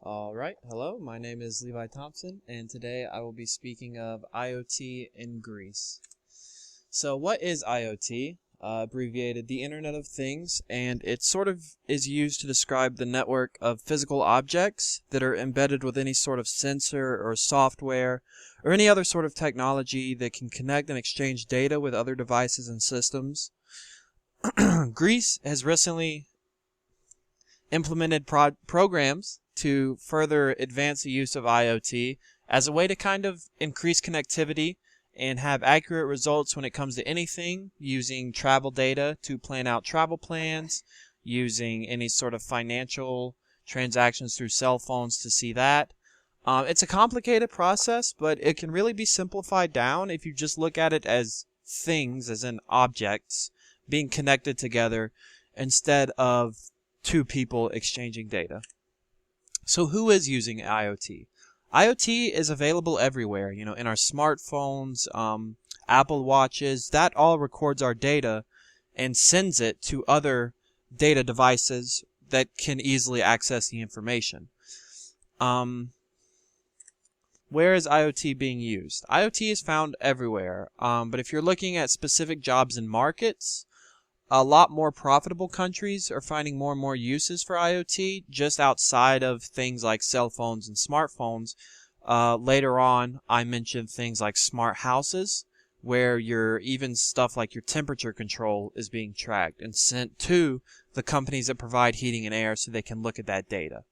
Alright, hello, my name is Levi Thompson, and today I will be speaking of IoT in Greece. So what is IoT? Abbreviated the Internet of Things, and it sort of is used to describe the network of physical objects that are embedded with any sort of sensor or software or any other sort of technology that can connect and exchange data with other devices and systems. Greece has recently implemented programs to further advance the use of IoT as a way to kind of increase connectivity and have accurate results when it comes to anything, using travel data to plan out travel plans, using any sort of financial transactions through cell phones to see that. It's a complicated process, but it can really be simplified down if you just look at it as things, as in objects, being connected together instead of two people exchanging data. So who is using IoT? IoT is available everywhere, in our smartphones, Apple Watches. That all records our data and sends it to other data devices that can easily access the information. Where is IoT being used? IoT is found everywhere, but if you're looking at specific jobs and markets, a lot more profitable countries are finding more and more uses for IoT just outside of things like cell phones and smartphones. Later on, I mentioned things like smart houses, where even stuff like your temperature control is being tracked and sent to the companies that provide heating and air so they can look at that data.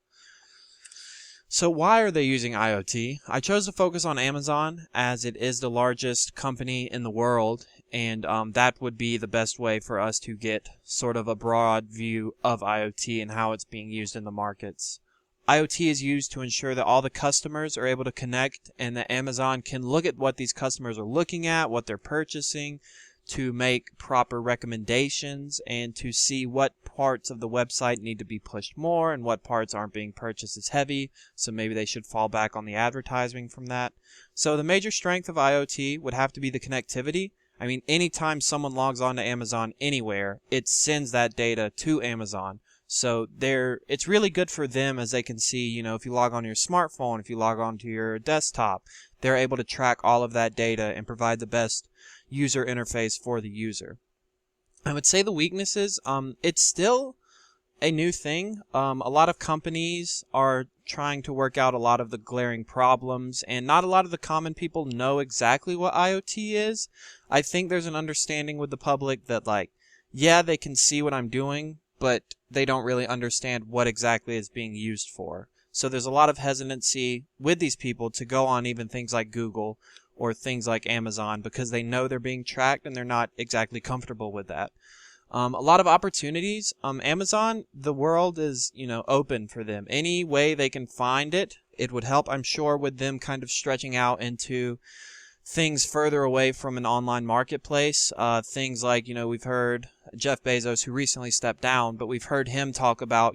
So why are they using IoT? I chose to focus on Amazon as it is the largest company in the world, and that would be the best way for us to get sort of a broad view of IoT and how it's being used in the markets. IoT is used to ensure that all the customers are able to connect and that Amazon can look at what these customers are looking at, what they're purchasing, to make proper recommendations and to see what parts of the website need to be pushed more and what parts aren't being purchased as heavy, so maybe they should fall back on the advertising from that. So the major strength of IoT would have to be the connectivity. I mean, anytime someone logs on to Amazon anywhere, it sends that data to Amazon. So it's really good for them as they can see, if you log on to your smartphone, if you log on to your desktop, they're able to track all of that data and provide the best user interface for the user. I would say the weaknesses, it's still a new thing. A lot of companies are trying to work out a lot of the glaring problems, and not a lot of the common people know exactly what IoT is. I think there's an understanding with the public that, they can see what I'm doing, but they don't really understand what exactly is being used for. So there's a lot of hesitancy with these people to go on even things like Google or things like Amazon because they know they're being tracked and they're not exactly comfortable with that. A lot of opportunities. Amazon, the world is, open for them. Any way they can find it, it would help, I'm sure, with them kind of stretching out into things further away from an online marketplace. Things like, we've heard Jeff Bezos, who recently stepped down, but we've heard him talk about,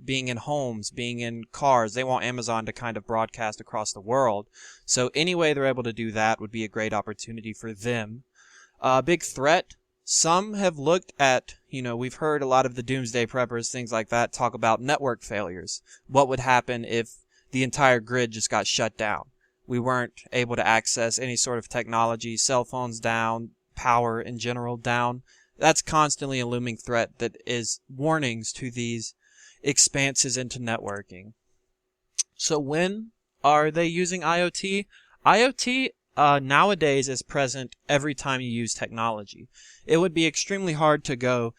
being in homes, being in cars. They want Amazon to kind of broadcast across the world. So any way they're able to do that would be a great opportunity for them. Big threat. Some have looked at, we've heard a lot of the doomsday preppers, things like that, talk about network failures. What would happen if the entire grid just got shut down? We weren't able to access any sort of technology, cell phones down, power in general down. That's constantly a looming threat that is warnings to these expanses into networking. So when are they using IoT? IoT nowadays is present every time you use technology. It would be extremely hard to go,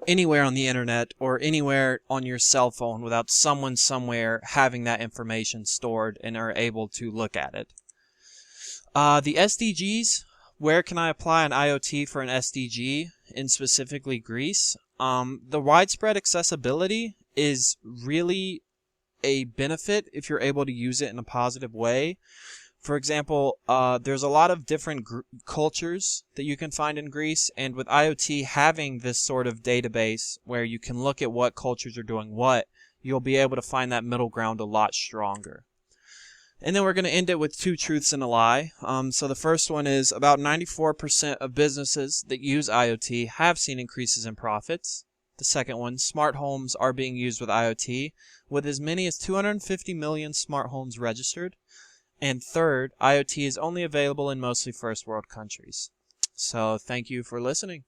anywhere on the internet or anywhere on your cell phone without someone somewhere having that information stored and are able to look at it. The SDGs, where can I apply an IoT for an SDG in specifically Greece? The widespread accessibility is really a benefit if you're able to use it in a positive way. For example, there's a lot of different cultures that you can find in Greece, and with IoT having this sort of database where you can look at what cultures are doing what, you'll be able to find that middle ground a lot stronger. And then we're going to end it with two truths and a lie. So the first one is about 94% of businesses that use IoT have seen increases in profits. The second one, smart homes are being used with IoT, with as many as 250 million smart homes registered. And third, IoT is only available in mostly first world countries. So thank you for listening.